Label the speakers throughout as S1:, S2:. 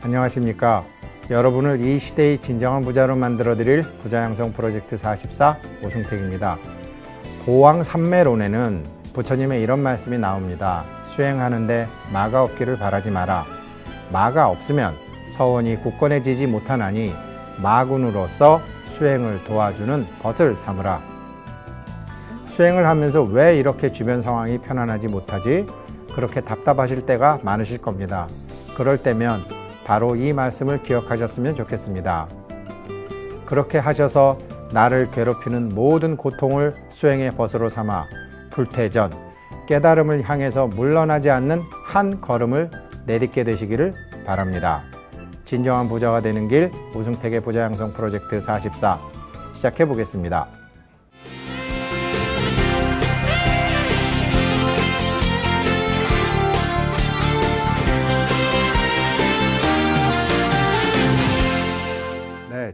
S1: 안녕하십니까. 여러분을 이 시대의 진정한 부자로 만들어드릴 부자양성 프로젝트 44 오승택입니다. 보왕삼매론에는 부처님의 이런 말씀이 나옵니다. 수행하는데 마가 없기를 바라지 마라. 마가 없으면 서원이 굳건해지지 못하나니 마군으로서 수행을 도와주는 것을 삼으라. 수행을 하면서 왜 이렇게 주변 상황이 편안하지 못하지? 그렇게 답답하실 때가 많으실 겁니다. 그럴 때면 바로 이 말씀을 기억하셨으면 좋겠습니다. 그렇게 하셔서 나를 괴롭히는 모든 고통을 수행의 벗으로 삼아 불퇴전, 깨달음을 향해서 물러나지 않는 한 걸음을 내딛게 되시기를 바랍니다. 진정한 부자가 되는 길 오승택의 부자양성 프로젝트 44 시작해 보겠습니다.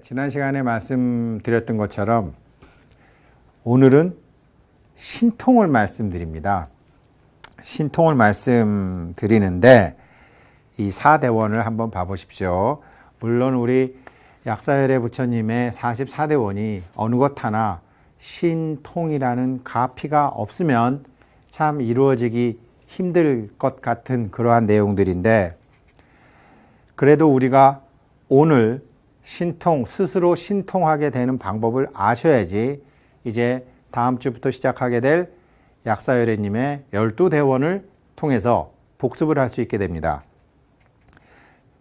S1: 지난 시간에 말씀드렸던 것처럼 오늘은 신통을 말씀드립니다. 신통을 말씀드리는데 이 사대원을 한번 봐보십시오. 물론 우리 약사열애 부처님의 44대원이 어느 것 하나 신통이라는 가피가 없으면 참 이루어지기 힘들 것 같은 그러한 내용들인데, 그래도 우리가 오늘 스스로 신통하게 되는 방법을 아셔야지 이제 다음 주부터 시작하게 될 약사열애님의 12대원을 통해서 복습을 할 수 있게 됩니다.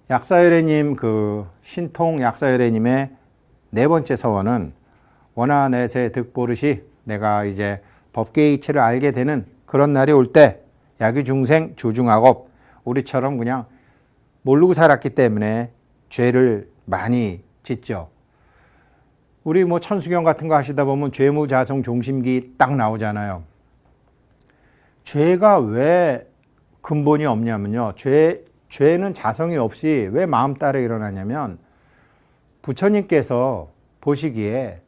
S1: 약사열애님 신통 약사열애님의 네 번째 서원은 원하내세 득보르시, 내가 이제 법계의 이치를 알게 되는 그런 날이 올 때 야규중생 조중악업, 우리처럼 그냥 모르고 살았기 때문에 죄를 많이 짓죠. 우리 천수경 같은 거 하시다 보면 죄무자성 종심기 딱 나오잖아요. 죄가 왜 근본이 없냐면요. 죄는 자성이 없이 왜 마음 따라 일어나냐면 부처님께서 보시기에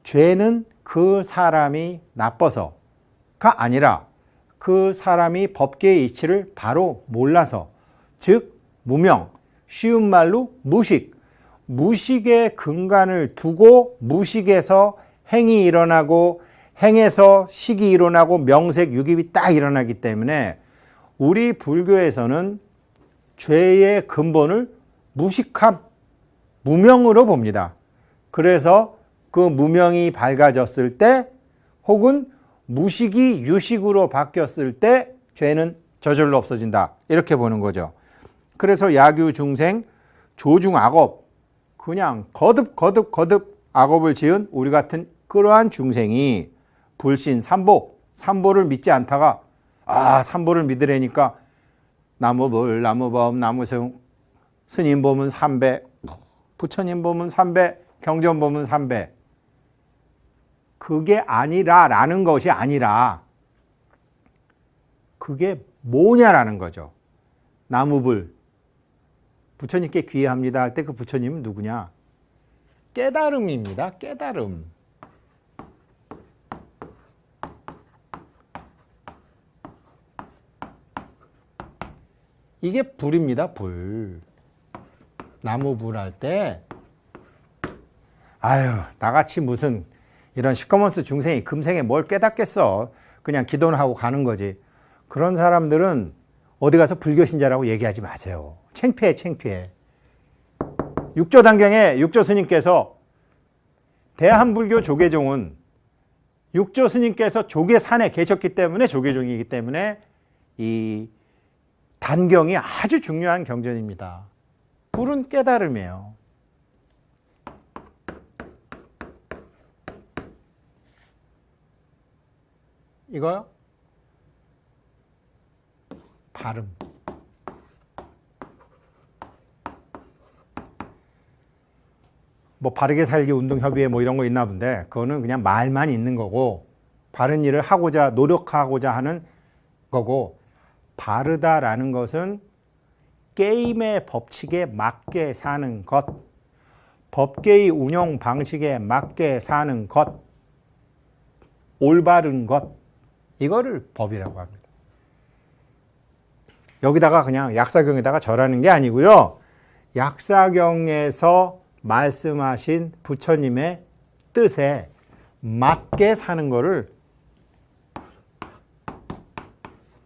S1: 죄는 그 사람이 나빠서가 아니라 그 사람이 법계의 이치를 바로 몰라서, 즉 무명, 쉬운 말로 무식의 근간을 두고 무식에서 행이 일어나고 행에서 식이 일어나고 명색, 유깁이 딱 일어나기 때문에 우리 불교에서는 죄의 근본을 무식함, 무명으로 봅니다. 그래서 그 무명이 밝아졌을 때 혹은 무식이 유식으로 바뀌었을 때 죄는 저절로 없어진다, 이렇게 보는 거죠. 그래서 야규중생 조중악업, 그냥 거듭 악업을 지은 우리 같은 그러한 중생이 불신, 삼보를 믿지 않다가 삼보를 믿으려니까 나무불, 나무법, 나무승, 스님 보면 3배, 부처님 보면 3배, 경전 보면 3배. 그게 아니라라는 것이 아니라 그게 뭐냐라는 거죠. 나무불, 부처님께 귀의합니다 할 때 그 부처님은 누구냐? 깨달음입니다. 깨달음. 이게 불입니다. 불. 나무불 할 때 나같이 무슨 이런 시커먼스 중생이 금생에 뭘 깨닫겠어. 그냥 기도는 하고 가는 거지. 그런 사람들은 어디 가서 불교신자라고 얘기하지 마세요. 창피해. 육조단경에 육조스님께서, 대한불교 조계종은 육조스님께서 조계산에 계셨기 때문에 조계종이기 때문에 이 단경이 아주 중요한 경전입니다. 불은 깨달음이에요. 이거요? 발음. 바르게 살기 운동협의회 이런 거 있나 본데, 그거는 그냥 말만 있는 거고 바른 일을 노력하고자 하는 거고, 바르다라는 것은 게임의 법칙에 맞게 사는 것, 법계의 운영 방식에 맞게 사는 것, 올바른 것, 이거를 법이라고 합니다. 여기다가 그냥 약사경에다가 절하는 게 아니고요. 약사경에서 말씀하신 부처님의 뜻에 맞게 사는 거를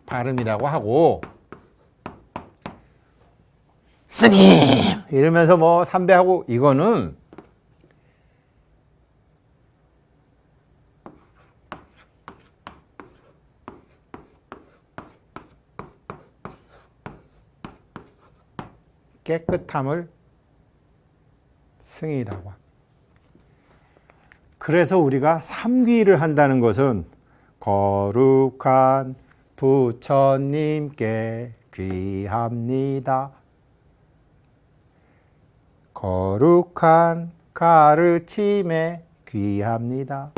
S1: 발음이라고 하고, 스님 이러면서 뭐 삼배하고, 이거는 깨끗함을 승이라고 합니다. 그래서 우리가 삼귀를 한다는 것은 거룩한 부처님께 귀합니다. 거룩한 가르침에 귀합니다.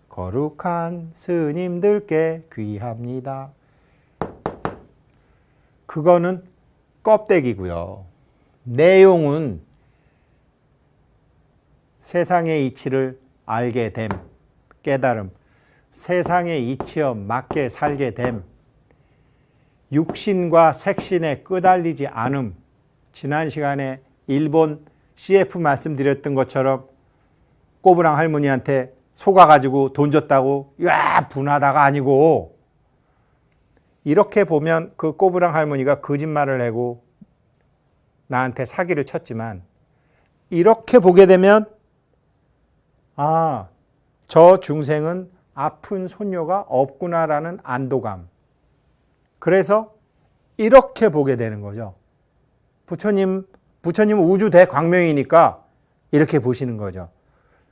S1: 거룩한 스님들께 귀합니다. 그거는 껍데기고요. 내용은 세상의 이치를 알게 됨, 깨달음, 세상의 이치에 맞게 살게 됨, 육신과 색신에 끄달리지 않음. 지난 시간에 일본 CF 말씀드렸던 것처럼 꼬부랑 할머니한테 속아가지고 돈 줬다고 야 분하다가 아니고, 이렇게 보면 그 꼬부랑 할머니가 거짓말을 하고 나한테 사기를 쳤지만, 이렇게 보게 되면 아, 저 중생은 아픈 손녀가 없구나라는 안도감. 그래서 이렇게 보게 되는 거죠. 부처님은 우주 대광명이니까 이렇게 보시는 거죠.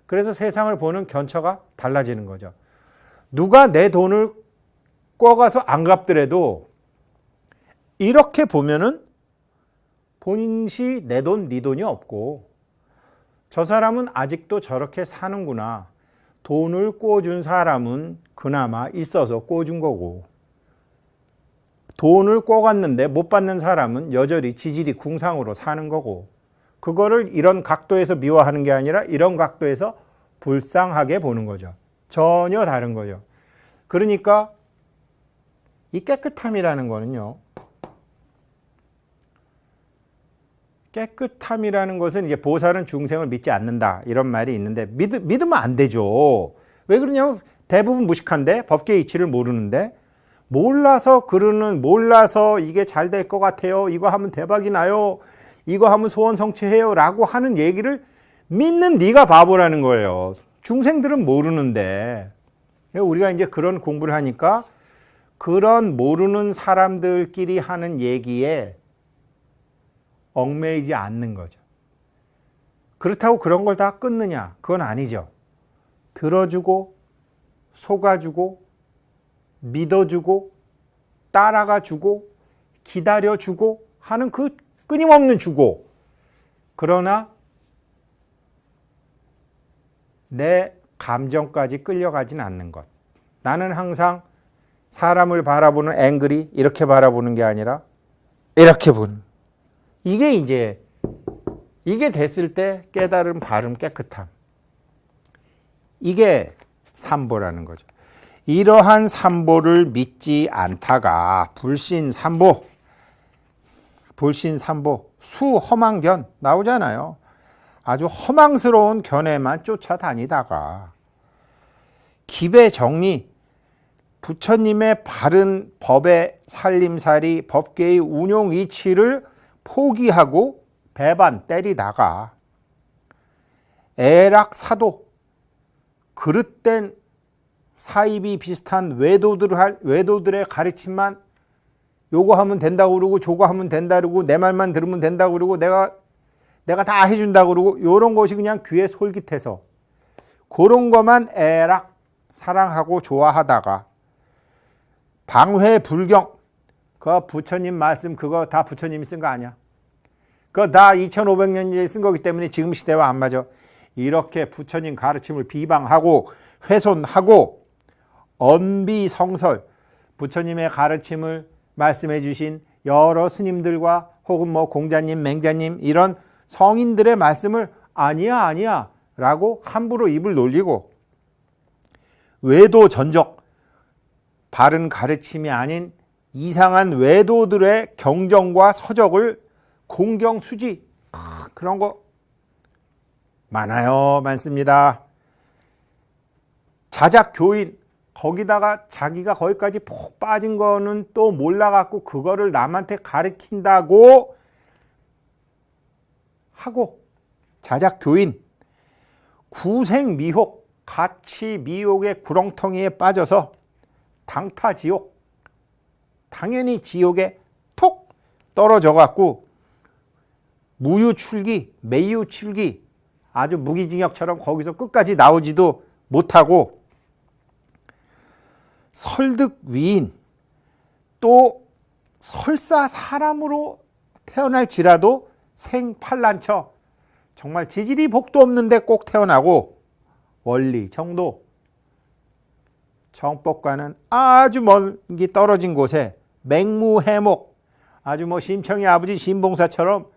S1: 그래서 세상을 보는 견처가 달라지는 거죠. 누가 내 돈을 꿔가서 안 갚더라도 이렇게 보면은 본인시 내 돈, 네 돈이 없고, 저 사람은 아직도 저렇게 사는구나. 돈을 꿔준 사람은 그나마 있어서 꿔준 거고, 돈을 꿔갔는데 못 받는 사람은 여전히 지질이 궁상으로 사는 거고, 그거를 이런 각도에서 미워하는 게 아니라 이런 각도에서 불쌍하게 보는 거죠. 전혀 다른 거죠. 그러니까 이 깨끗함이라는 거는요, 깨끗함이라는 것은 이제 보살은 중생을 믿지 않는다 이런 말이 있는데, 믿으면 안 되죠. 왜 그러냐면 대부분 무식한데, 법계의 이치를 모르는데, 몰라서 이게 잘 될 것 같아요, 이거 하면 대박이 나요, 이거 하면 소원 성취해요 라고 하는 얘기를 믿는 네가 바보라는 거예요. 중생들은 모르는데. 우리가 이제 그런 공부를 하니까 그런 모르는 사람들끼리 하는 얘기에 얽매이지 않는 거죠. 그렇다고 그런 걸 다 끊느냐? 그건 아니죠. 들어주고, 속아주고, 믿어주고, 따라가주고, 기다려주고 하는 그 끊임없는 주고, 그러나 내 감정까지 끌려가진 않는 것. 나는 항상 사람을 바라보는 앵글이 이렇게 바라보는 게 아니라 이렇게 보는. 이게 됐을 때 깨달음, 바름, 깨끗함. 이게 삼보라는 거죠. 이러한 삼보를 믿지 않다가 불신삼보, 수허망견 나오잖아요. 아주 허망스러운 견해만 쫓아다니다가 기배정리, 부처님의 바른 법의 살림살이, 법계의 운용 이치를 포기하고 배반 때리다가 애락사도, 그릇된 사입이 비슷한 외도들의 가르침만 요거 하면 된다고 그러고 저거 하면 된다 그러고 내 말만 들으면 된다고 그러고 내가 다 해준다고 그러고, 요런 것이 그냥 귀에 솔깃해서 그런 것만 애락 사랑하고 좋아하다가 방회불경, 그 부처님 말씀 그거 다 부처님이 쓴 거 아니야? 그거 다 2500년 전에 쓴 거기 때문에 지금 시대와 안 맞아. 이렇게 부처님 가르침을 비방하고 훼손하고 언비성설, 부처님의 가르침을 말씀해 주신 여러 스님들과 혹은 뭐 공자님, 맹자님 이런 성인들의 말씀을 아니야 라고 함부로 입을 놀리고, 외도 전적, 바른 가르침이 아닌 이상한 외도들의 경전과 서적을 공경수지, 그런 거 많아요. 많습니다. 자작 교인, 거기다가 자기가 거기까지 푹 빠진 거는 또 몰라갖고 그거를 남한테 가르친다고 하고, 자작 교인, 구생 미혹, 가치 미혹의 구렁텅이에 빠져서 당타 지옥, 당연히 지옥에 톡 떨어져 갖고 무유출기, 매유출기, 아주 무기징역처럼 거기서 끝까지 나오지도 못하고, 설득위인, 또 설사 사람으로 태어날지라도 생팔란처, 정말 지질이 복도 없는데 꼭 태어나고, 원리, 정도, 정법과는 아주 멀리 떨어진 곳에 맹무해목, 아주 심청이 아버지 신봉사처럼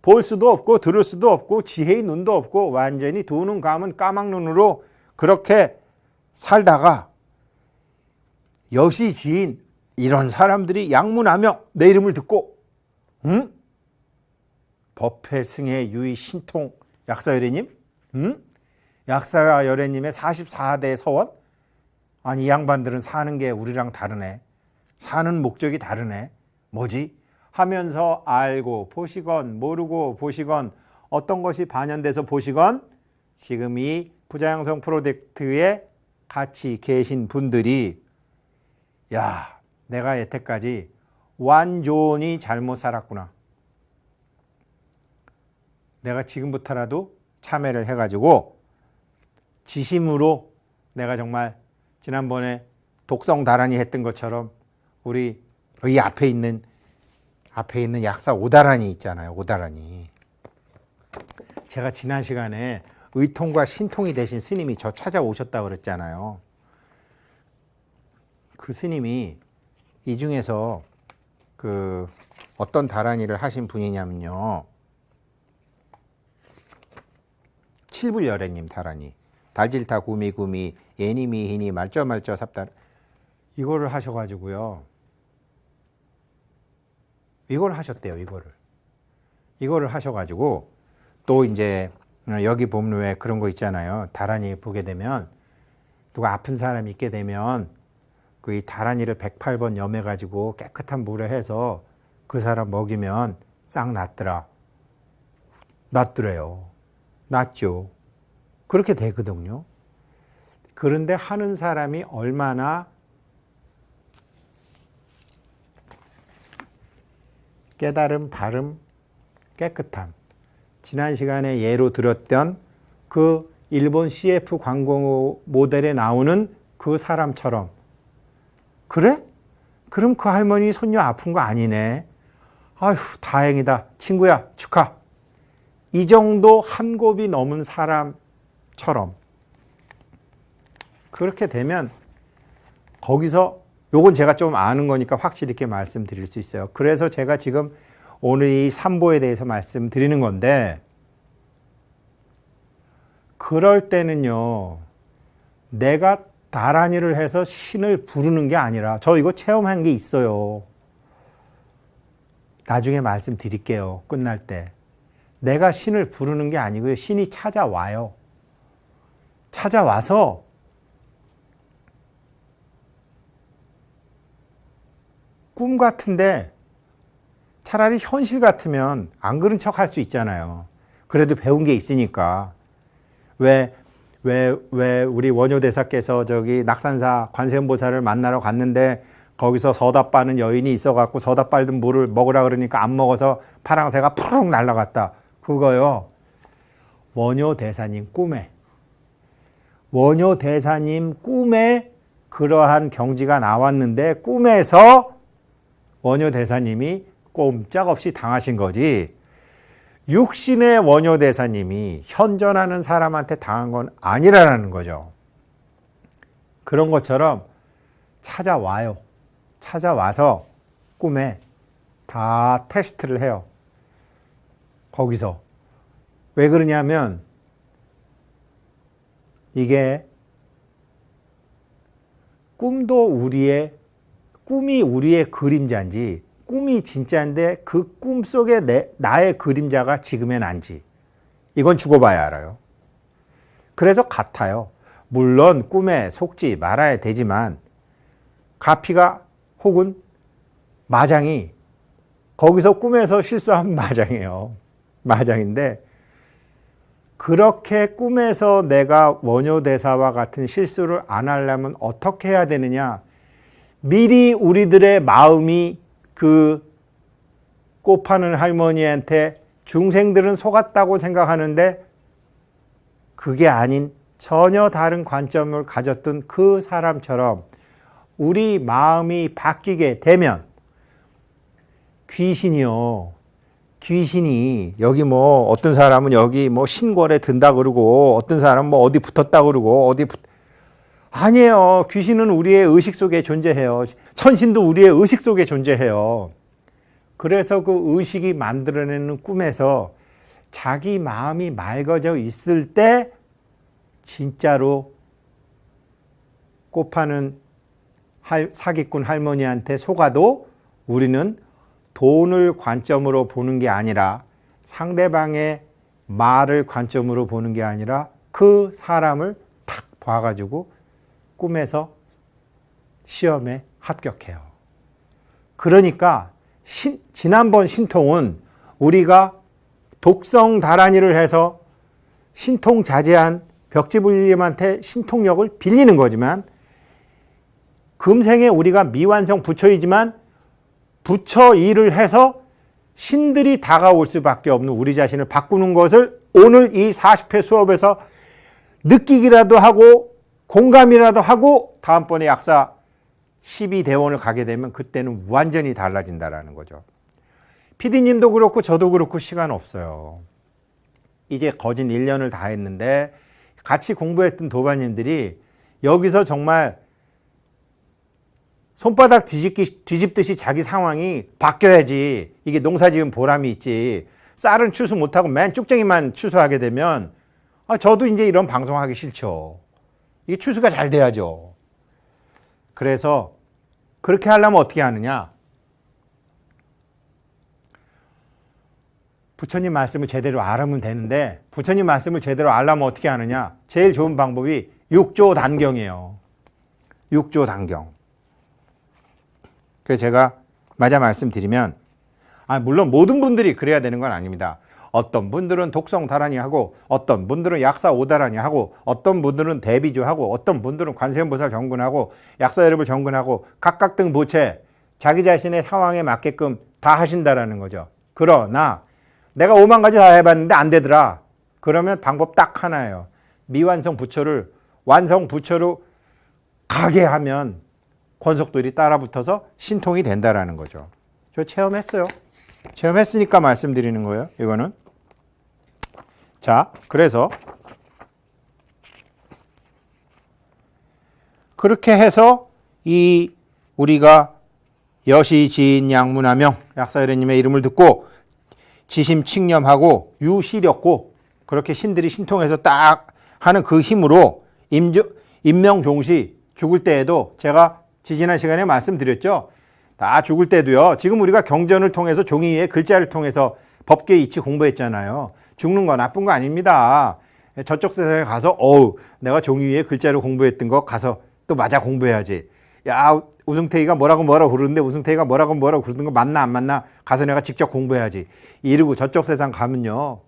S1: 볼 수도 없고 들을 수도 없고 지혜의 눈도 없고 완전히 두 눈 감은 까막눈으로 그렇게 살다가 여시지인 이런 사람들이 양문하며 내 이름을 듣고 법회승의 유의 신통 약사여래님, 약사여래님의 44대 서원, 아니 이 양반들은 사는 게 우리랑 다르네, 사는 목적이 다르네, 뭐지? 하면서 알고 보시건 모르고 보시건 어떤 것이 반영돼서 보시건 지금 이 부자양성 프로젝트에 같이 계신 분들이, 야, 내가 여태까지 완전히 잘못 살았구나, 내가 지금부터라도 참여를 해가지고 지심으로 내가 정말 지난번에 독성 다란이 했던 것처럼 우리 이 앞에 있는 약사 오다란이 있잖아요. 오다란이. 제가 지난 시간에 의통과 신통이 되신 스님이 저 찾아오셨다고 그랬잖아요. 그 스님이 이 중에서 그 어떤 다란이를 하신 분이냐면요, 칠불여래님 다란이, 달질타 구미구미 예니미히니 말쩌말쩌 삽달, 이거를 하셔가지고요, 이걸 하셨대요. 이거를 하셔가지고 또 이제 여기 보면 왜 그런 거 있잖아요. 다란이 보게 되면 누가 아픈 사람이 있게 되면 그 이 다란이를 108번 염해가지고 깨끗한 물에 해서 그 사람 먹이면 싹 낫더래요. 낫죠. 그렇게 되거든요. 그런데 하는 사람이 얼마나 깨달음, 바름, 깨끗함. 지난 시간에 예로 들었던 그 일본 CF 광고 모델에 나오는 그 사람처럼, 그래? 그럼 그 할머니 손녀 아픈 거 아니네. 아휴, 다행이다. 친구야, 축하. 이 정도 한 곱이 넘은 사람처럼 그렇게 되면 거기서, 요건 제가 좀 아는 거니까 확실히 이렇게 말씀드릴 수 있어요. 그래서 제가 지금 오늘 이 삼보에 대해서 말씀드리는 건데, 그럴 때는요, 내가 다란이를 해서 신을 부르는 게 아니라, 저 이거 체험한 게 있어요. 나중에 말씀드릴게요. 끝날 때. 내가 신을 부르는 게 아니고요, 신이 찾아와요. 찾아와서 꿈 같은데, 차라리 현실 같으면 안 그런 척 할 수 있잖아요. 그래도 배운 게 있으니까. 왜 우리 원효대사께서 저기 낙산사 관세음보살을 만나러 갔는데 거기서 서다 빠는 여인이 있어갖고 서다 빨던 물을 먹으라 그러니까 안 먹어서 파랑새가 푸르륵 날아갔다. 그거요, 원효대사님 꿈에 그러한 경지가 나왔는데, 꿈에서 원효대사님이 꼼짝없이 당하신 거지, 육신의 원효대사님이 현존하는 사람한테 당한 건 아니라는 거죠. 그런 것처럼 찾아와요. 찾아와서 꿈에 다 테스트를 해요. 거기서. 왜 그러냐면, 이게 꿈이 우리의 그림자인지 꿈이 진짜인데 그 꿈 속에 나의 그림자가 지금의 난지 이건 죽어봐야 알아요. 그래서 같아요. 물론 꿈에 속지 말아야 되지만 가피가 혹은 마장이 거기서 꿈에서 실수한 마장이에요. 마장인데 그렇게 꿈에서 내가 원효대사와 같은 실수를 안 하려면 어떻게 해야 되느냐. 미리 우리들의 마음이 그 꽃 파는 할머니한테 중생들은 속았다고 생각하는데 그게 아닌 전혀 다른 관점을 가졌던 그 사람처럼 우리 마음이 바뀌게 되면 귀신이 여기 뭐 어떤 사람은 여기 뭐 신궐에 든다 그러고 어떤 사람은 뭐 어디 붙었다 그러고 아니에요. 귀신은 우리의 의식 속에 존재해요. 천신도 우리의 의식 속에 존재해요. 그래서 그 의식이 만들어내는 꿈에서 자기 마음이 맑아져 있을 때 진짜로 꽃 파는 사기꾼 할머니한테 속아도 우리는 돈을 관점으로 보는 게 아니라 상대방의 말을 관점으로 보는 게 아니라 그 사람을 탁 봐가지고 꿈에서 시험에 합격해요. 그러니까 지난번 신통은 우리가 독성 다란이를 해서 신통자제한 벽지불림한테 신통력을 빌리는 거지만 금생에 우리가 미완성 부처이지만 부처 일을 해서 신들이 다가올 수밖에 없는 우리 자신을 바꾸는 것을 오늘 이 40회 수업에서 느끼기라도 하고 공감이라도 하고 다음번에 약사 12대원을 가게 되면 그때는 완전히 달라진다라는 거죠. PD님도 그렇고 저도 그렇고 시간 없어요. 이제 거진 1년을 다 했는데 같이 공부했던 도반님들이 여기서 정말 손바닥 뒤집듯이 자기 상황이 바뀌어야지 이게 농사지은 보람이 있지. 쌀은 추수 못하고 맨 쭉쟁이만 추수하게 되면 저도 이제 이런 방송하기 싫죠. 이게 추수가 잘 돼야죠. 그래서 그렇게 하려면 어떻게 하느냐. 부처님 말씀을 제대로 알으면 되는데 부처님 말씀을 제대로 알려면 어떻게 하느냐. 제일 좋은 방법이 육조단경이에요. 육조단경. 그래서 제가 맞아 말씀드리면 물론 모든 분들이 그래야 되는 건 아닙니다. 어떤 분들은 독성 다란이 하고 어떤 분들은 약사 오다란이 하고 어떤 분들은 대비주 하고 어떤 분들은 관세음보살 정근하고 약사여러분 정근하고 각각 등 보채 자기 자신의 상황에 맞게끔 다 하신다라는 거죠. 그러나 내가 5만 가지 다 해봤는데 안 되더라. 그러면 방법 딱 하나예요. 미완성 부처를 완성 부처로 가게 하면 권속들이 따라붙어서 신통이 된다라는 거죠. 저 체험했어요. 체험했으니까 말씀드리는 거예요. 이거는. 자, 그래서 그렇게 해서 이 우리가 여시 지인 양문하명 약사여래님의 이름을 듣고 지심 칙념하고 유시력고 그렇게 신들이 신통해서 딱 하는 그 힘으로 임명종시 죽을 때에도 제가 지지난 시간에 말씀드렸죠. 다 죽을 때도요. 지금 우리가 경전을 통해서 종이 위에 글자를 통해서 법계 이치 공부했잖아요. 죽는 거 나쁜 거 아닙니다. 저쪽 세상에 가서 내가 종이 위에 글자를 공부했던 거 가서 또 맞아 공부해야지. 야, 우승태이가 뭐라고 그러는데 우승태이가 뭐라고 그러는 거 맞나 안 맞나 가서 내가 직접 공부해야지. 이러고 저쪽 세상 가면요.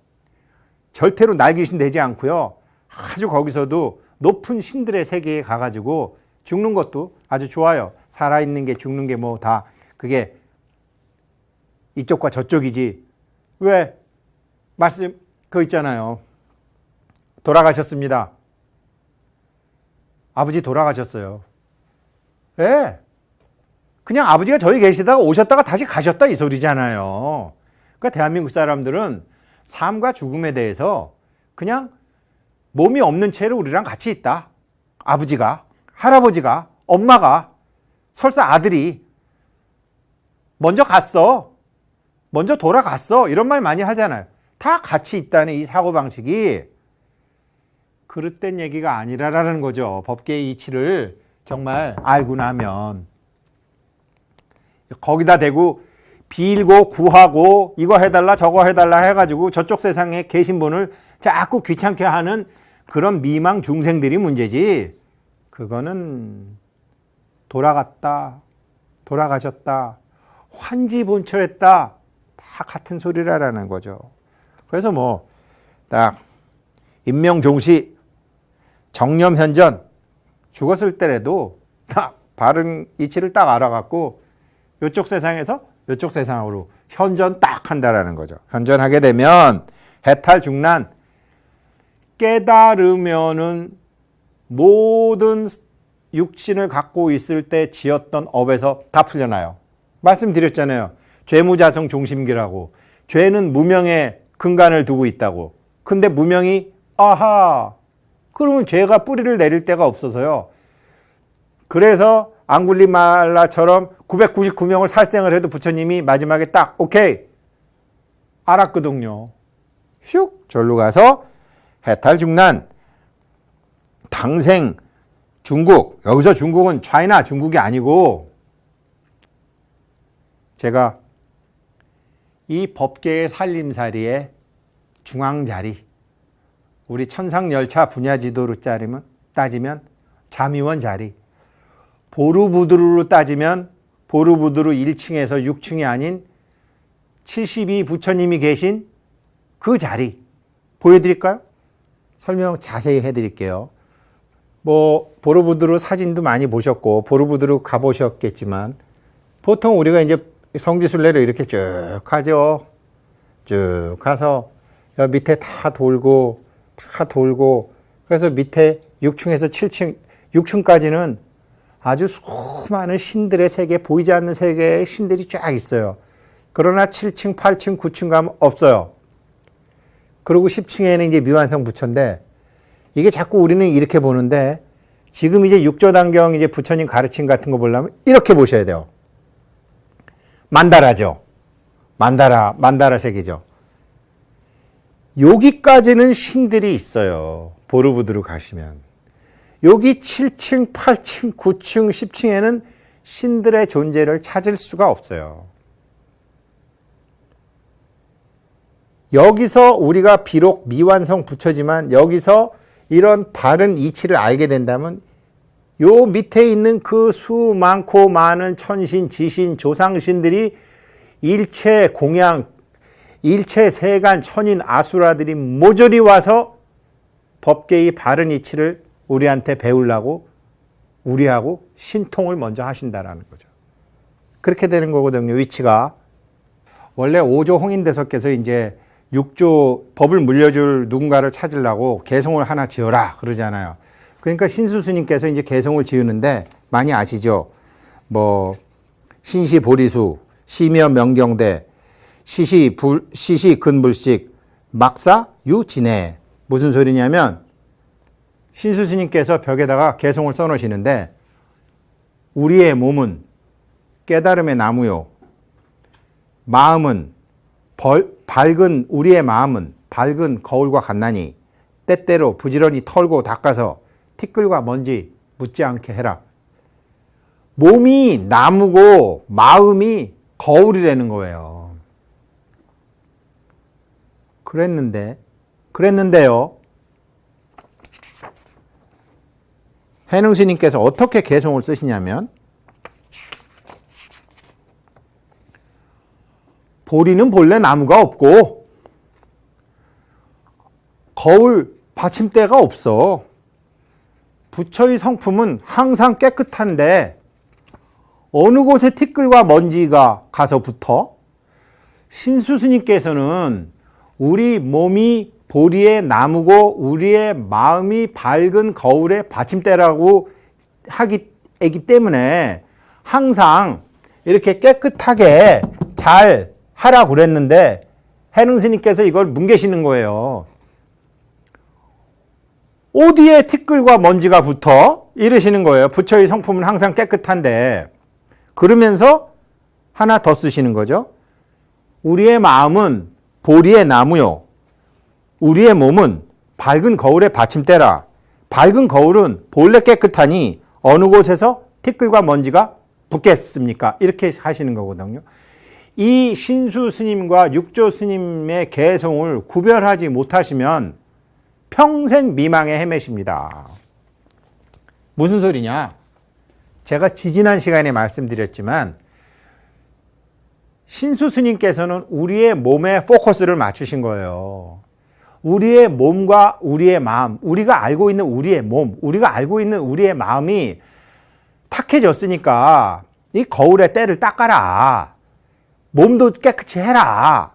S1: 절대로 날귀신 되지 않고요. 아주 거기서도 높은 신들의 세계에 가가지고 죽는 것도 아주 좋아요. 살아있는 게 죽는 게 뭐 다 그게 이쪽과 저쪽이지. 왜 말씀 그거 있잖아요. 돌아가셨습니다. 아버지 돌아가셨어요. 왜? 그냥 아버지가 저기 계시다가 오셨다가 다시 가셨다 이 소리잖아요. 그러니까 대한민국 사람들은 삶과 죽음에 대해서 그냥 몸이 없는 채로 우리랑 같이 있다. 아버지가, 할아버지가, 엄마가, 설사 아들이 먼저 갔어. 먼저 돌아갔어. 이런 말 많이 하잖아요. 다 같이 있다는 이 사고방식이 그릇된 얘기가 아니라라는 거죠. 법계의 이치를 정말 알고 나면. 거기다 대고 빌고 구하고 이거 해달라 저거 해달라 해가지고 저쪽 세상에 계신 분을 자꾸 귀찮게 하는 그런 미망 중생들이 문제지. 그거는 돌아갔다, 돌아가셨다, 환지본처했다, 다 같은 소리라는 거죠. 그래서 뭐 딱 임명종시, 정념현전 죽었을 때라도 딱 바른 이치를 딱 알아갖고 이쪽 세상에서 이쪽 세상으로 현전 딱 한다라는 거죠. 현전하게 되면 해탈 중난, 깨달으면은 모든 육신을 갖고 있을 때 지었던 업에서 다 풀려나요. 말씀드렸잖아요. 죄무자성 종심기라고. 죄는 무명의 근간을 두고 있다고. 근데 무명이 아하, 그러면 죄가 뿌리를 내릴 데가 없어서요. 그래서 앙굴리말라처럼 999명을 살생을 해도 부처님이 마지막에 딱 오케이 알았거든요. 슉 절로 가서 해탈중난, 당생 중국, 여기서 중국은 차이나 중국이 아니고 제가 이 법계의 살림살이의 중앙자리, 우리 천상열차 분야지도로 따지면 자미원 자리, 보루부두루로 따지면 보루부두루 1층에서 6층이 아닌 72 부처님이 계신 그 자리 보여드릴까요? 설명 자세히 해드릴게요. 뭐 보루부두루 사진도 많이 보셨고 보루부두루 가보셨겠지만 보통 우리가 이제 성지순례를 이렇게 쭉 하죠. 쭉 가서 밑에 다 돌고 그래서 밑에 6층에서 7층, 6층까지는 아주 수많은 신들의 세계, 보이지 않는 세계의 신들이 쫙 있어요. 그러나 7층, 8층, 9층 가면 없어요. 그리고 10층에는 이제 미완성 부처인데 이게 자꾸 우리는 이렇게 보는데 지금 이제 육조단경 이제 부처님 가르침 같은 거 보려면 이렇게 보셔야 돼요. 만다라죠. 만다라 세계죠. 여기까지는 신들이 있어요. 보루부두루 가시면. 여기 7층, 8층, 9층, 10층에는 신들의 존재를 찾을 수가 없어요. 여기서 우리가 비록 미완성 부처지만 여기서 이런 바른 이치를 알게 된다면 요 밑에 있는 그 수 많고 많은 천신, 지신, 조상신들이 일체 공양, 일체 세간, 천인, 아수라들이 모조리 와서 법계의 바른 이치를 우리한테 배우려고 우리하고 신통을 먼저 하신다라는 거죠. 그렇게 되는 거거든요. 위치가. 원래 5조 홍인대사께서 이제 6조 법을 물려줄 누군가를 찾으려고 개송을 하나 지어라 그러잖아요. 그러니까 신수스님께서 이제 개송을 지으는데 많이 아시죠? 뭐 신시 보리수, 시며 명경대, 시시 근불식, 막사 유진해. 무슨 소리냐면 신수스님께서 벽에다가 개송을 써놓으시는데 우리의 몸은 깨달음의 나무요. 마음은 밝은 우리의 마음은 밝은 거울과 같나니 때때로 부지런히 털고 닦아서 티끌과 먼지 묻지 않게 해라. 몸이 나무고 마음이 거울이라는 거예요. 그랬는데요. 해능스님께서 어떻게 개송을 쓰시냐면 보리는 본래 나무가 없고 거울 받침대가 없어. 부처의 성품은 항상 깨끗한데 어느 곳에 티끌과 먼지가 가서 붙어? 신수스님께서는 우리 몸이 보리의 나무고 우리의 마음이 밝은 거울의 받침대라고 하기 때문에 항상 이렇게 깨끗하게 잘 하라고 그랬는데 해능스님께서 이걸 뭉개시는 거예요. 어디에 티끌과 먼지가 붙어? 이러시는 거예요. 부처의 성품은 항상 깨끗한데. 그러면서 하나 더 쓰시는 거죠. 우리의 마음은 보리의 나무요. 우리의 몸은 밝은 거울의 받침대라. 밝은 거울은 본래 깨끗하니 어느 곳에서 티끌과 먼지가 붙겠습니까? 이렇게 하시는 거거든요. 이 신수 스님과 육조 스님의 개성을 구별하지 못하시면 평생 미망에 헤매십니다. 무슨 소리냐? 제가 지지난 시간에 말씀드렸지만 신수 스님께서는 우리의 몸에 포커스를 맞추신 거예요. 우리의 몸과 우리의 마음, 우리가 알고 있는 우리의 몸, 우리가 알고 있는 우리의 마음이 탁해졌으니까 이 거울에 때를 닦아라. 몸도 깨끗이 해라.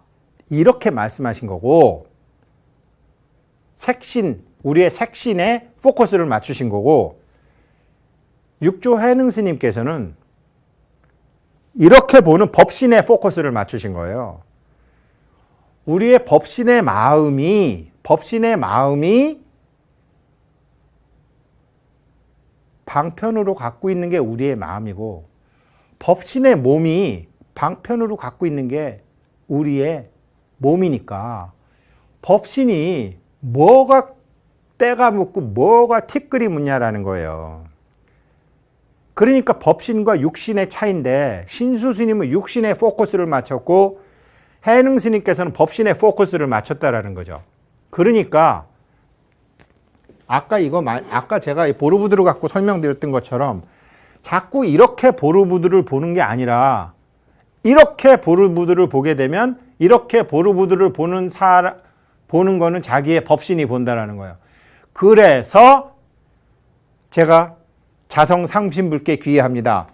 S1: 이렇게 말씀하신 거고, 색신, 우리의 색신에 포커스를 맞추신 거고, 육조 해능 스님께서는 이렇게 보는 법신에 포커스를 맞추신 거예요. 우리의 법신의 마음이 방편으로 갖고 있는 게 우리의 마음이고, 법신의 몸이 방편으로 갖고 있는 게 우리의 몸이니까, 법신이 뭐가 때가 묻고 뭐가 티끌이 묻냐라는 거예요. 그러니까 법신과 육신의 차이인데, 신수 스님은 육신에 포커스를 맞췄고 해능 스님께서는 법신에 포커스를 맞췄다라는 거죠. 그러니까 아까 제가 보르부드를 갖고 설명드렸던 것처럼 자꾸 이렇게 보르부드를 보는 게 아니라, 이렇게 보르부드를 보게 되면 이렇게 보르부드를 보는 거는 자기의 법신이 본다라는 거예요. 그래서 제가 자성 상신불께 귀의합니다.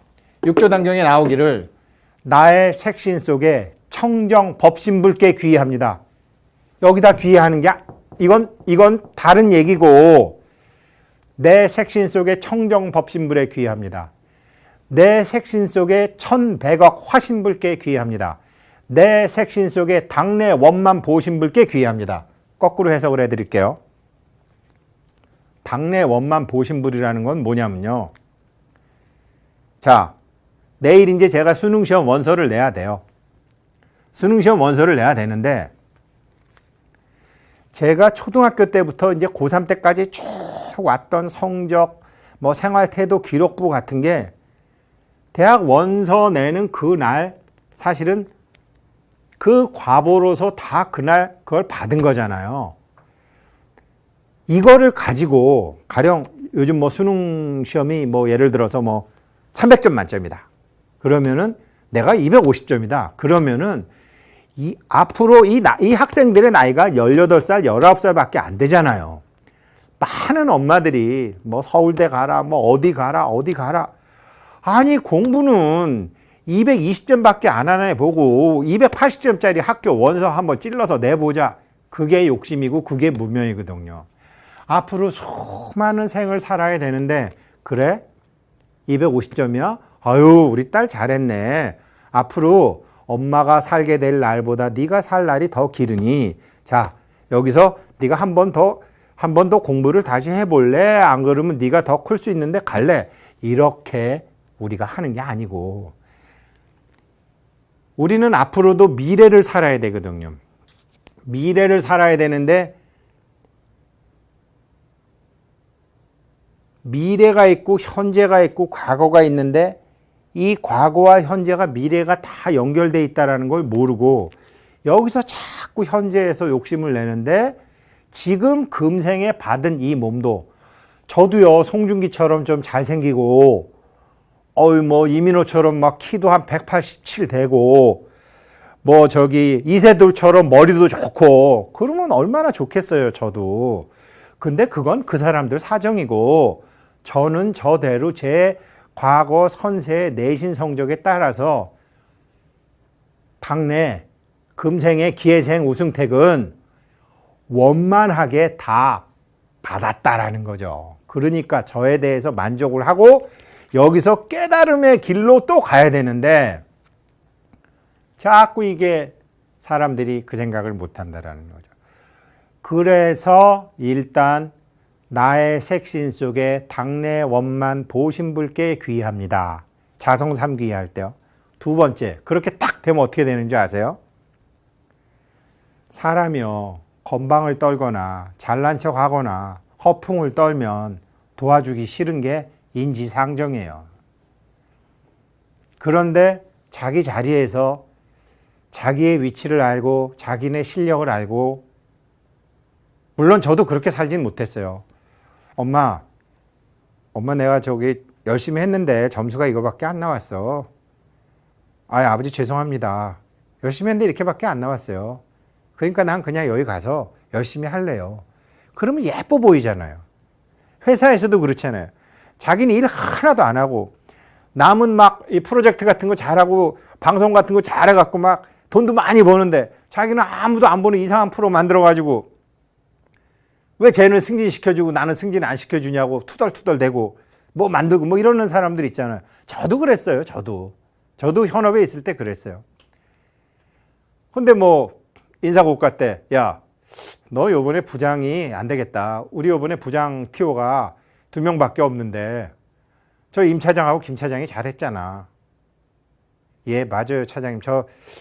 S1: 육조단경에 나오기를 나의 색신 속에 청정 법신불께 귀의합니다. 여기다 귀의하는 게 이건 다른 얘기고, 내 색신 속에 청정 법신불에 귀의합니다. 내 색신 속에 1100억 화신불께 귀의합니다. 내 색신 속에 당내 원만 보신불께 귀의합니다. 거꾸로 해석을 해드릴게요. 당내 원만 보신불이라는 건 뭐냐면요. 자, 내일 이제 제가 수능시험 원서를 내야 돼요. 수능시험 원서를 내야 되는데, 제가 초등학교 때부터 이제 고3 때까지 쭉 왔던 성적, 뭐 생활태도 기록부 같은 게 대학 원서 내는 그날 사실은 그 과보로서 다 그날 그걸 받은 거잖아요. 이거를 가지고 가령 요즘 뭐 수능 시험이 뭐 예를 들어서 뭐 300점 만점이다. 그러면은 내가 250점이다. 그러면은 앞으로 이 학생들의 나이가 18살, 19살 밖에 안 되잖아요. 많은 엄마들이 뭐 서울대 가라, 뭐 어디 가라. 아니, 공부는 220점 밖에 안 하나 보고 280점짜리 학교 원서 한번 찔러서 내보자. 그게 욕심이고 그게 무명이거든요. 앞으로 수많은 생을 살아야 되는데, 그래? 250점이야? 아유, 우리 딸 잘했네. 앞으로 엄마가 살게 될 날보다 네가 살 날이 더 기르니, 자, 여기서 네가 한 번 더 공부를 다시 해볼래? 안 그러면 네가 더 클 수 있는데 갈래? 이렇게 우리가 하는 게 아니고, 우리는 앞으로도 미래를 살아야 되거든요. 미래를 살아야 되는데, 미래가 있고 현재가 있고 과거가 있는데, 이 과거와 현재가 미래가 다 연결돼 있다는 걸 모르고 여기서 자꾸 현재에서 욕심을 내는데, 지금 금생에 받은 이 몸도, 저도요 송중기처럼 좀 잘생기고 뭐 이민호처럼 막 키도 한 187 되고 뭐 저기 이세돌처럼 머리도 좋고 그러면 얼마나 좋겠어요, 저도. 근데 그건 그 사람들 사정이고, 저는 저대로 제 과거 선세의 내신 성적에 따라서 당내 금생의 기회생 우승택은 원만하게 다 받았다라는 거죠. 그러니까 저에 대해서 만족을 하고 여기서 깨달음의 길로 또 가야 되는데, 자꾸 이게 사람들이 그 생각을 못 한다라는 거죠. 그래서 일단 나의 색신 속에 당내 원만 보신불께 귀의합니다. 자성 3귀의할 때요. 두 번째, 그렇게 딱 되면 어떻게 되는지 아세요? 사람이요, 건방을 떨거나 잘난 척 하거나 허풍을 떨면 도와주기 싫은 게 인지상정이에요. 그런데 자기 자리에서 자기의 위치를 알고 자기네 실력을 알고, 물론 저도 그렇게 살진 못했어요. 엄마 내가 저기 열심히 했는데 점수가 이거밖에 안 나왔어. 아버지 죄송합니다. 열심히 했는데 이렇게밖에 안 나왔어요. 그러니까 난 그냥 여기 가서 열심히 할래요. 그러면 예뻐 보이잖아요. 회사에서도 그렇잖아요. 자기는 일 하나도 안 하고 남은 막 이 프로젝트 같은 거 잘하고 방송 같은 거 잘해갖고 막 돈도 많이 버는데 자기는 아무도 안 보는 이상한 프로 만들어가지고 왜 쟤는 승진시켜주고 나는 승진 안 시켜주냐고 투덜투덜대고 뭐 만들고 뭐 이러는 사람들 있잖아요. 저도 그랬어요. 저도 현업에 있을 때 그랬어요. 근데 뭐 인사고과 때 야, 너 요번에 부장이 안 되겠다. 우리 요번에 부장 티오가 2명밖에 없는데 저 임 차장하고 김 차장이 잘했잖아. 예, 맞아요, 차장님.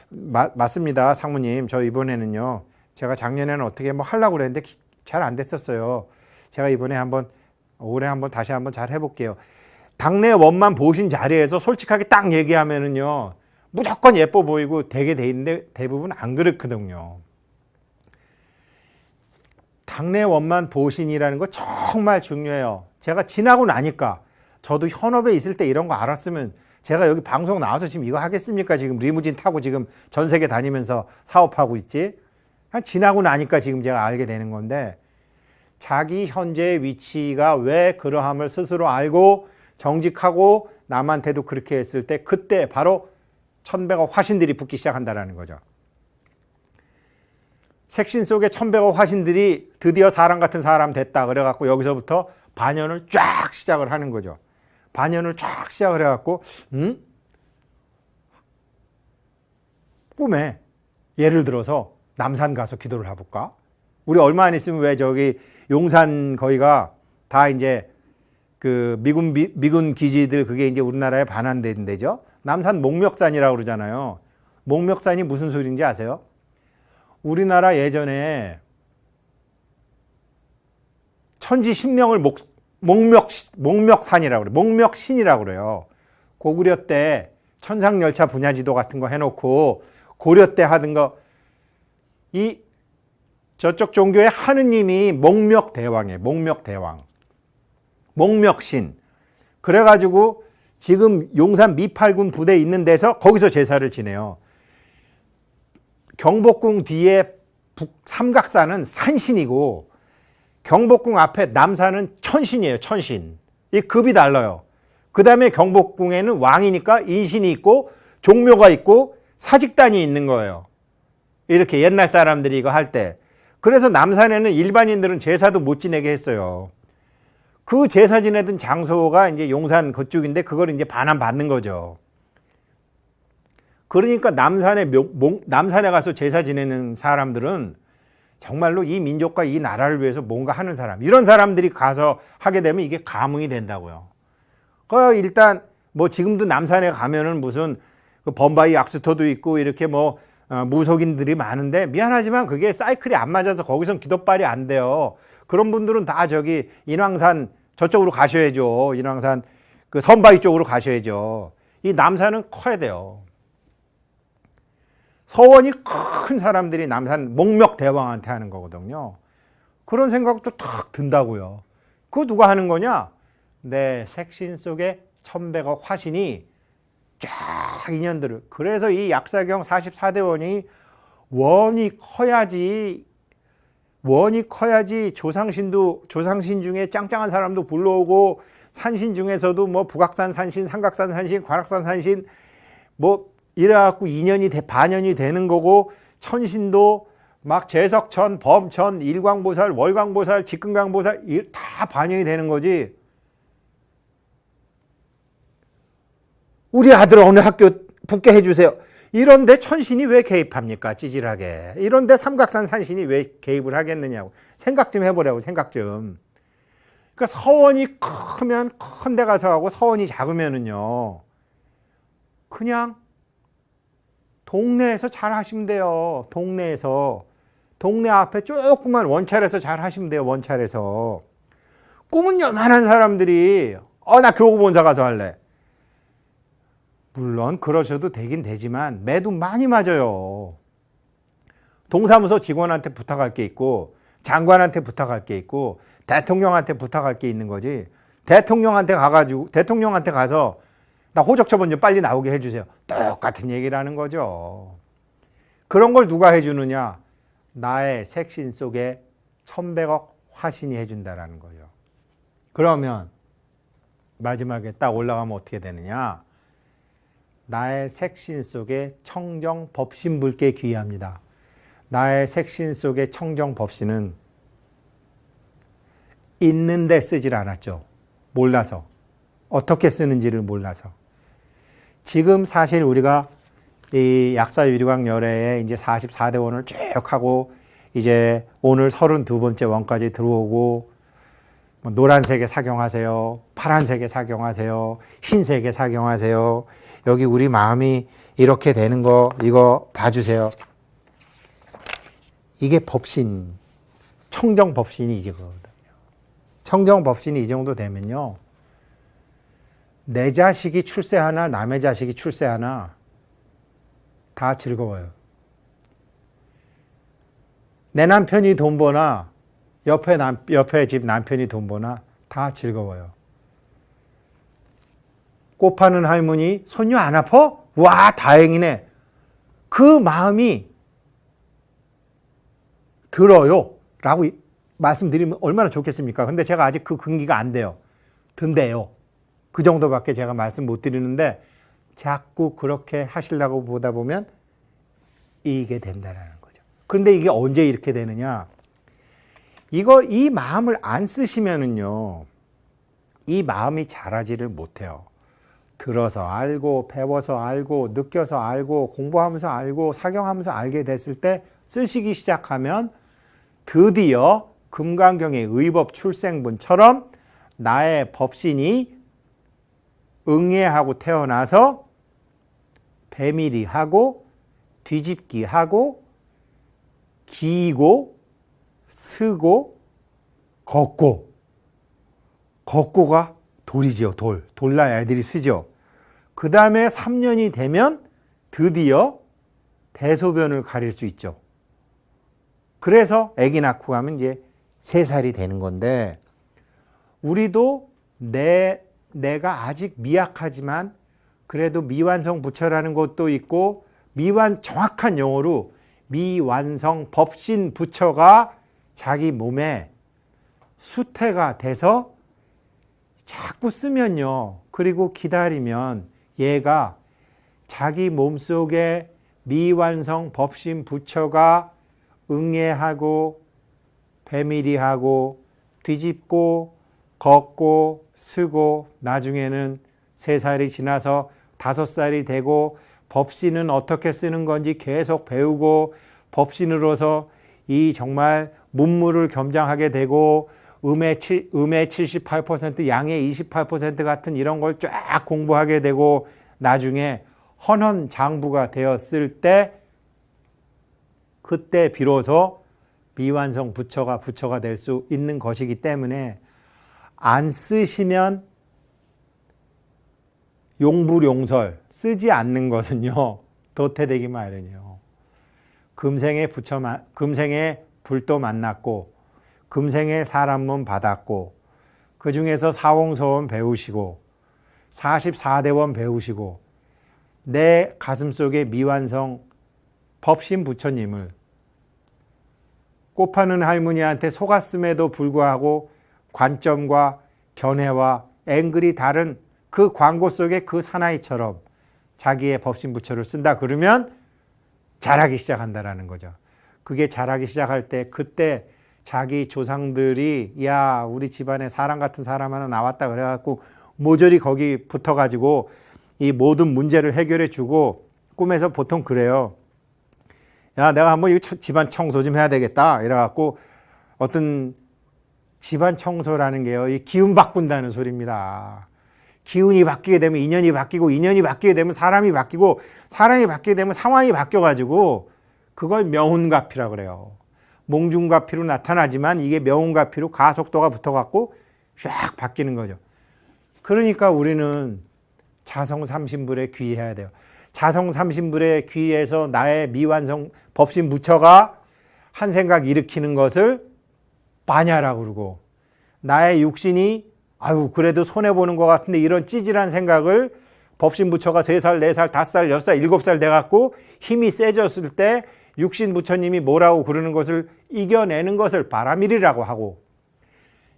S1: 맞습니다, 상무님. 저 이번에는요, 제가 작년에는 어떻게 뭐 하려고 그랬는데 잘 안 됐었어요. 제가 이번에 올해 다시 한번 잘 해볼게요. 당내 원만 보신 자리에서 솔직하게 딱 얘기하면은요, 무조건 예뻐 보이고 되게 돼 있는데 대부분 안 그렇거든요. 당내 원만 보신이라는 거 정말 중요해요. 제가 지나고 나니까 저도 현업에 있을 때 이런 거 알았으면 제가 여기 방송 나와서 지금 이거 하겠습니까? 지금 리무진 타고 지금 전 세계 다니면서 사업하고 있지? 그냥 지나고 나니까 지금 제가 알게 되는 건데, 자기 현재의 위치가 왜 그러함을 스스로 알고 정직하고 남한테도 그렇게 했을 때 그때 바로 천백억 화신들이 붙기 시작한다는 거죠. 색신 속에 천백억 화신들이 드디어 사람 같은 사람 됐다 그래갖고 여기서부터 반연을 쫙 시작을 하는 거죠. 반연을 쫙 시작을 해갖고 꿈에 예를 들어서 남산 가서 기도를 해볼까? 우리 얼마 안 있으면 왜 저기 용산 거기가 다 이제 그 미군 기지들 그게 이제 우리나라에 반환된 데죠. 남산 목멱산이라고 그러잖아요. 목멱산이 무슨 소리인지 아세요? 우리나라 예전에 천지 신명을 목멱산이라고 그래요. 목멱신이라고 그래요. 고구려 때 천상열차 분야지도 같은 거 해놓고 고려 때 하던 거, 이 저쪽 종교의 하느님이 목멱대왕이에요. 목멱대왕. 목멱신. 그래가지고 지금 용산 미팔군 부대 있는 데서 거기서 제사를 지내요. 경복궁 뒤에 삼각산은 산신이고 경복궁 앞에 남산은 천신이에요. 천신. 이 급이 달라요. 그 다음에 경복궁에는 왕이니까 인신이 있고 종묘가 있고 사직단이 있는 거예요. 이렇게 옛날 사람들이 이거 할 때. 그래서 남산에는 일반인들은 제사도 못 지내게 했어요. 그 제사 지내던 장소가 이제 용산 그쪽인데 그걸 이제 반환받는 거죠. 그러니까 남산에 가서 제사 지내는 사람들은 정말로 이 민족과 이 나라를 위해서 뭔가 하는 사람, 이런 사람들이 가서 하게 되면 이게 감흥이 된다고요. 일단 뭐 지금도 남산에 가면은 무슨 그 범바이 약수터도 있고 이렇게 뭐 무속인들이 많은데, 미안하지만 그게 사이클이 안 맞아서 거기선 기도발이 안 돼요. 그런 분들은 다 저기 인왕산 저쪽으로 가셔야죠. 인왕산 그 선바위 쪽으로 가셔야죠. 이 남산은 커야 돼요. 서원이 큰 사람들이 남산 목멱대왕한테 하는 거거든요. 그런 생각도 탁 든다고요. 그거 누가 하는 거냐? 내 색신 속에 천백억 화신이 쫙 인연들을. 그래서 이 약사경 44대원이 원이 커야지 조상신 중에 짱짱한 사람도 불러오고, 산신 중에서도 뭐 북악산 산신, 삼각산 산신, 관악산 산신 뭐 이래갖고 인연이 반연이 되는 거고, 천신도 막 재석천, 범천, 일광보살, 월광보살, 직근광보살 다 반영이 되는 거지. 우리 아들 어느 학교 붙게 해주세요. 이런데 천신이 왜 개입합니까? 찌질하게. 이런데 삼각산 산신이 왜 개입을 하겠느냐고. 생각 좀 해보라고, 생각 좀. 그러니까 서원이 크면 큰 데 가서 하고, 서원이 작으면은요, 그냥 동네에서 잘 하시면 돼요. 동네 앞에 조그만 원찰에서 잘 하시면 돼요. 원찰에서. 꿈은 요만한 사람들이 나 교구본사 가서 할래. 물론 그러셔도 되긴 되지만 매도 많이 맞아요. 동사무소 직원한테 부탁할 게 있고 장관한테 부탁할 게 있고 대통령한테 부탁할 게 있는 거지. 대통령한테 가서 나 호적 처분 좀 빨리 나오게 해주세요. 똑같은 얘기라는 거죠. 그런 걸 누가 해주느냐? 나의 색신 속에 1100억 화신이 해준다라는 거죠. 그러면 마지막에 딱 올라가면 어떻게 되느냐? 나의 색신 속에 청정법신불께 귀의합니다. 나의 색신 속에 청정법신은 있는데 쓰질 않았죠. 몰라서. 어떻게 쓰는지를 몰라서. 지금 사실 우리가 이 약사유리광열애에 이제 44대 원을 쭉 하고 이제 오늘 32번째 원까지 들어오고 뭐 노란색에 사경하세요. 파란색에 사경하세요. 흰색에 사경하세요. 여기 우리 마음이 이렇게 되는 거 이거 봐주세요. 이게 법신, 청정법신이 이거거든요. 청정법신이 이 정도 되면요. 내 자식이 출세하나 남의 자식이 출세하나 다 즐거워요. 내 남편이 돈 버나 옆에 집 남편이 돈 버나 다 즐거워요. 꽃 파는 할머니 손녀 안 아파? 와 다행이네. 그 마음이 들어요 라고 말씀드리면 얼마나 좋겠습니까? 근데 제가 아직 그 근기가 안 돼요. 든대요. 그 정도밖에 제가 말씀 못 드리는데 자꾸 그렇게 하시려고 보다 보면 이게 된다는 거죠. 그런데 이게 언제 이렇게 되느냐? 이 마음을 안 쓰시면은요, 이 마음이 자라지를 못해요. 들어서 알고, 배워서 알고, 느껴서 알고, 공부하면서 알고, 사경하면서 알게 됐을 때 쓰시기 시작하면 드디어 금강경의 의법 출생분처럼 나의 법신이 응애하고 태어나서 배밀이 하고 뒤집기 하고 기고 쓰고 걷고가 돌이죠. 돌날 애들이 쓰죠. 그 다음에 3년이 되면 드디어 대소변을 가릴 수 있죠. 그래서 아기 낳고 가면 이제 3살이 되는 건데 우리도 내가 아직 미약하지만 그래도 미완성 부처라는 것도 있고 정확한 용어로 미완성 법신 부처가 자기 몸에 수태가 돼서 자꾸 쓰면요. 그리고 기다리면 얘가 자기 몸속에 미완성 법신 부처가 응애하고 배밀이하고 뒤집고 걷고 쓰고 나중에는 3살이 지나서 5살이 되고 법신은 어떻게 쓰는 건지 계속 배우고 법신으로서 이 정말 문무를 겸장하게 되고 음의 78%, 양의 28% 같은 이런 걸 쫙 공부하게 되고 나중에 헌헌 장부가 되었을 때 그때 비로소 미완성 부처가 될 수 있는 것이기 때문에 안 쓰시면 용불용설 쓰지 않는 것은요 도태되기 마련이에요. 금생에 불도 만났고 금생에 사람 몸 받았고 그 중에서 사홍서원 배우시고 44대원 배우시고 내 가슴속에 미완성 법신 부처님을 꽃 파는 할머니한테 속았음에도 불구하고 관점과 견해와 앵글이 다른 그 광고 속에 그 사나이처럼 자기의 법신 부처를 쓴다 그러면 자라기 시작한다라는 거죠. 그게 자라기 시작할 때 그때 자기 조상들이 야 우리 집안에 사람 같은 사람 하나 나왔다 그래갖고 모조리 거기 붙어가지고 이 모든 문제를 해결해 주고 꿈에서 보통 그래요. 야 내가 한번 이 집안 청소 좀 해야 되겠다 이래갖고 어떤 집안 청소라는 게요 이 기운 바꾼다는 소리입니다. 기운이 바뀌게 되면 인연이 바뀌고 인연이 바뀌게 되면 사람이 바뀌고 사람이 바뀌게 되면 상황이 바뀌어가지고 그걸 명운가피라고 그래요. 몽중가피로 나타나지만 이게 명운가피로 가속도가 붙어갖고 쫙 바뀌는 거죠. 그러니까 우리는 자성 삼신불에 귀해야 돼요. 자성 삼신불에 귀해서 나의 미완성 법신 부처가 한 생각 일으키는 것을 반야라고 그러고, 나의 육신이 아유 그래도 손해보는 것 같은데 이런 찌질한 생각을 법신 부처가 3살, 4살, 5살, 6살, 7살 돼갖고 힘이 세졌을 때 육신 부처님이 뭐라고 그러는 것을 이겨내는 것을 바라밀이라고 하고,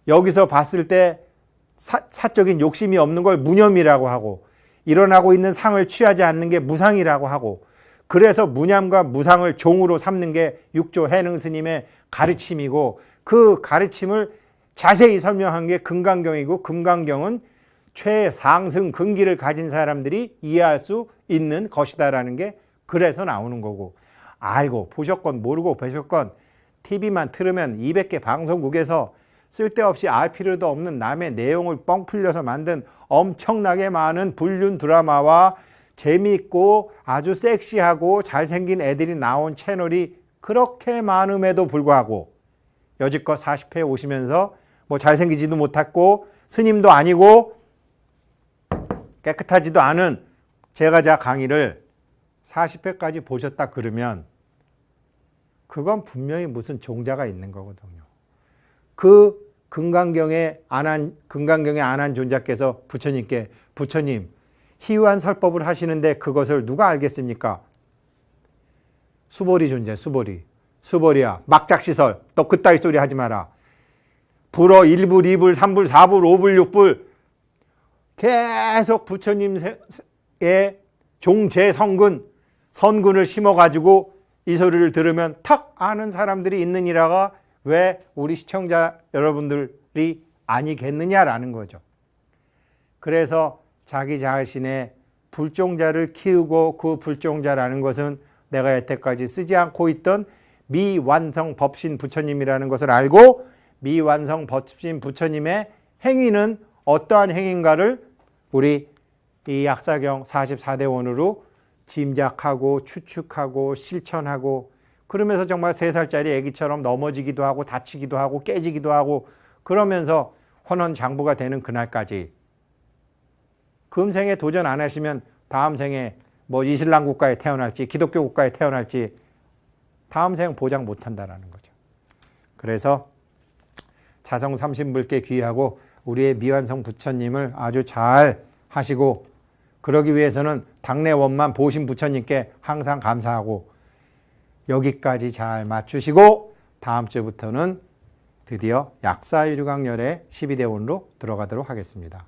S1: 여기서 봤을 때 사적인 욕심이 없는 걸 무념이라고 하고, 일어나고 있는 상을 취하지 않는 게 무상이라고 하고, 그래서 무념과 무상을 종으로 삼는 게 육조 해능 스님의 가르침이고, 그 가르침을 자세히 설명한 게 금강경이고, 금강경은 최상승 근기를 가진 사람들이 이해할 수 있는 것이다라는 게 그래서 나오는 거고, 알고 보셨건 모르고 보셨건 TV만 틀으면 200개 방송국에서 쓸데없이 알 필요도 없는 남의 내용을 뻥 풀려서 만든 엄청나게 많은 불륜 드라마와 재미있고 아주 섹시하고 잘생긴 애들이 나온 채널이 그렇게 많음에도 불구하고 여지껏 40회 오시면서 뭐 잘생기지도 못했고 스님도 아니고 깨끗하지도 않은 제가 자 강의를 40회까지 보셨다 그러면 그건 분명히 무슨 종자가 있는 거거든요. 그 금강경에 안한 존자께서 부처님께, 부처님 희유한 설법을 하시는데 그것을 누가 알겠습니까? 수보리 존재, 수보리야 막작시설, 너 그따위 소리 하지 마라. 불어 1불, 2불, 3불, 4불, 5불, 6불 계속 부처님의 종제 선근을 심어가지고 이 소리를 들으면 탁 아는 사람들이 있느니라가 왜 우리 시청자 여러분들이 아니겠느냐라는 거죠. 그래서 자기 자신의 불종자를 키우고, 그 불종자라는 것은 내가 여태까지 쓰지 않고 있던 미완성 법신 부처님이라는 것을 알고, 미완성 법신 부처님의 행위는 어떠한 행위인가를 우리 이 약사경 44대 원으로 짐작하고 추측하고 실천하고, 그러면서 정말 3살짜리 애기처럼 넘어지기도 하고 다치기도 하고 깨지기도 하고 그러면서 헌원장부가 되는 그날까지, 금생에 도전 안 하시면 다음 생에 뭐 이슬람 국가에 태어날지 기독교 국가에 태어날지 다음 생 보장 못한다라는 거죠. 그래서 자성 삼신불께 귀하고 우리의 미완성 부처님을 아주 잘 하시고, 그러기 위해서는 당내 원만 보신 부처님께 항상 감사하고, 여기까지 잘 맞추시고 다음 주부터는 드디어 약사유류강열의 12대원으로 들어가도록 하겠습니다.